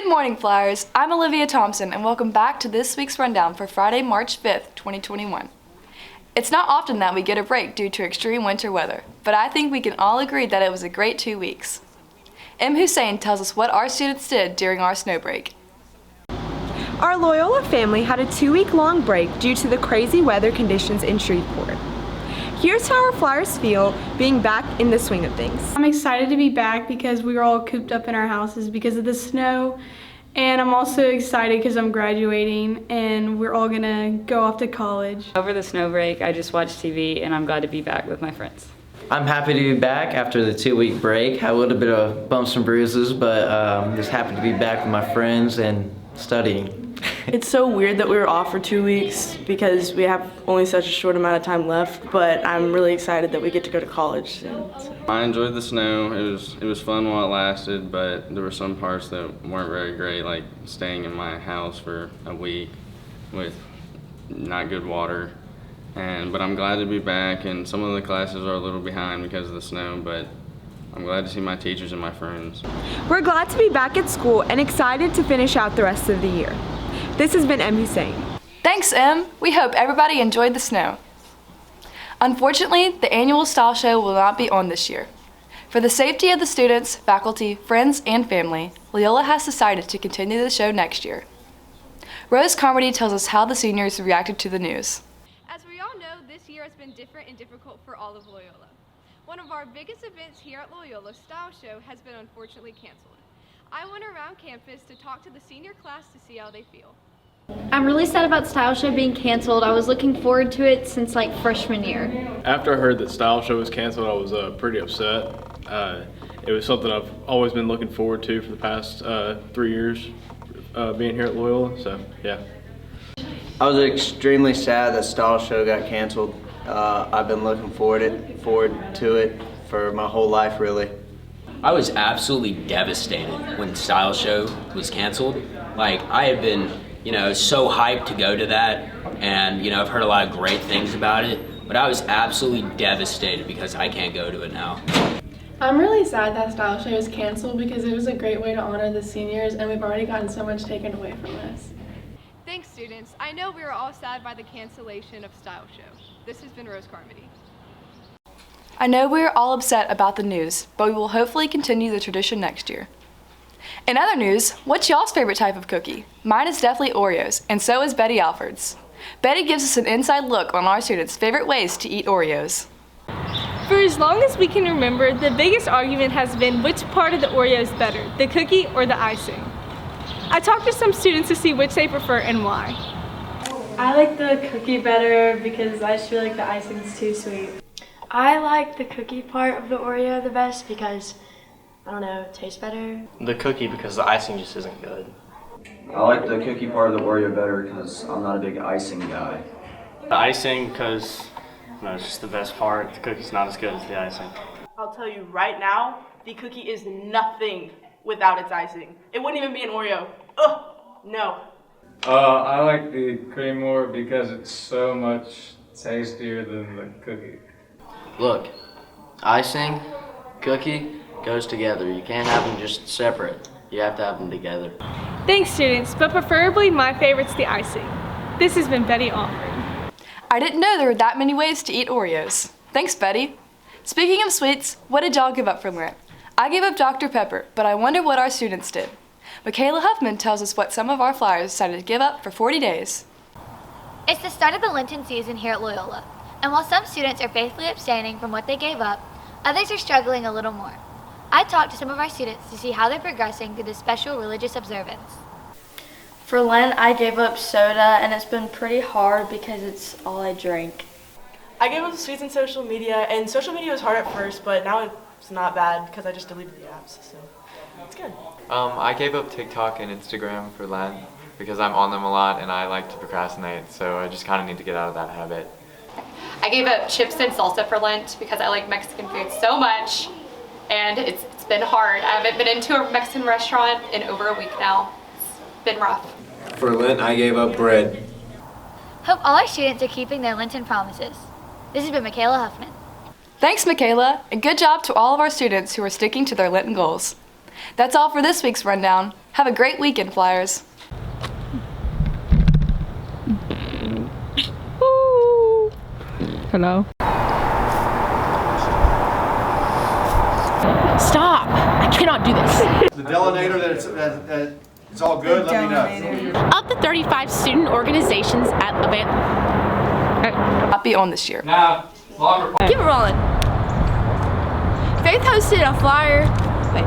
Good morning, Flyers. I'm Olivia Thompson, and welcome back to this week's rundown for Friday, March 5th, 2021. It's not often that we get a break due to extreme winter weather, but I think we can all agree that it was a great 2 weeks. M. Hussein tells us what our students did during our snow break. Our Loyola family had a 2-week-long break due to the crazy weather conditions in Shreveport. Here's how our Flyers feel being back in the swing of things. I'm excited to be back because we were all cooped up in our houses because of the snow, and I'm also excited because I'm graduating and we're all gonna go off to college. Over the snow break, I just watched TV and I'm glad to be back with my friends. I'm happy to be back after the 2-week break. Had a little bit of bumps and bruises, but just happy to be back with my friends and studying. It's so weird that we were off for 2 weeks because we have only such a short amount of time left, but I'm really excited that we get to go to college soon. I enjoyed the snow. It was fun while it lasted, but there were some parts that weren't very great, like staying in my house for a week with not good water. But I'm glad to be back, and some of the classes are a little behind because of the snow, but I'm glad to see my teachers and my friends. We're glad to be back at school and excited to finish out the rest of the year. This has been M. Hussein. Thanks, M. We hope everybody enjoyed the snow. Unfortunately, the annual style show will not be on this year. For the safety of the students, faculty, friends, and family, Loyola has decided to continue the show next year. Rose Carmody tells us how the seniors reacted to the news. As we all know, this year has been different and difficult for all of Loyola. One of our biggest events here at Loyola, Style Show, has been unfortunately canceled. I went around campus to talk to the senior class to see how they feel. I'm really sad about Style Show being canceled. I was looking forward to it since like freshman year. After I heard that Style Show was canceled, I was pretty upset. It was something I've always been looking forward to for the past 3 years being here at Loyola, so yeah. I was extremely sad that Style Show got canceled. I've been looking forward to it for my whole life, really. I was absolutely devastated when Style Show was canceled. Like, I have been, so hyped to go to that, and, I've heard a lot of great things about it, but I was absolutely devastated because I can't go to it now. I'm really sad that Style Show is canceled because it was a great way to honor the seniors, and we've already gotten so much taken away from us. Thanks, students. I know we were all sad by the cancellation of Style Show. This has been Rose Carmody. I know we are all upset about the news, but we will hopefully continue the tradition next year. In other news, what's y'all's favorite type of cookie? Mine is definitely Oreos, and so is Betty Alford's. Betty gives us an inside look on our students' favorite ways to eat Oreos. For as long as we can remember, the biggest argument has been which part of the Oreo is better, the cookie or the icing. I talked to some students to see which they prefer and why. I like the cookie better because I just feel like the icing's too sweet. I like the cookie part of the Oreo the best because, I don't know, it tastes better. The cookie because the icing just isn't good. I like the cookie part of the Oreo better because I'm not a big icing guy. The icing because it's just the best part. The cookie's not as good as the icing. I'll tell you right now, the cookie is nothing without its icing. It wouldn't even be an Oreo. Ugh, no. I like the cream more because it's so much tastier than the cookie. Look, icing, cookie goes together. You can't have them just separate. You have to have them together. Thanks, students, but preferably my favorite's the icing. This has been Betty Alford. I didn't know there were that many ways to eat Oreos. Thanks, Betty. Speaking of sweets, what did y'all give up for Lent? I gave up Dr. Pepper, but I wonder what our students did. Michaela Huffman tells us what some of our Flyers decided to give up for 40 days. It's the start of the Lenten season here at Loyola, and while some students are faithfully abstaining from what they gave up, others are struggling a little more. I talked to some of our students to see how they're progressing through this special religious observance. For Lent, I gave up soda, and it's been pretty hard because it's all I drink. I gave up sweets and social media, and social media was hard at first, but now it's not bad because I just deleted the apps, so it's good. I gave up TikTok and Instagram for Lent because I'm on them a lot and I like to procrastinate, so I just kind of need to get out of that habit. I gave up chips and salsa for Lent because I like Mexican food so much, and it's been hard. I haven't been into a Mexican restaurant in over a week now. It's been rough. For Lent, I gave up bread. Hope all our students are keeping their Lenten promises. This has been Michaela Huffman. Thanks, Michaela, and good job to all of our students who are sticking to their Lenten goals. That's all for this week's rundown. Have a great weekend, Flyers. Hello. Stop! I cannot do this. The delinator that it's all good, let me know. Of the 35 student organizations at Levant, not be on this year. Keep it rolling. Faith hosted a flyer. Wait.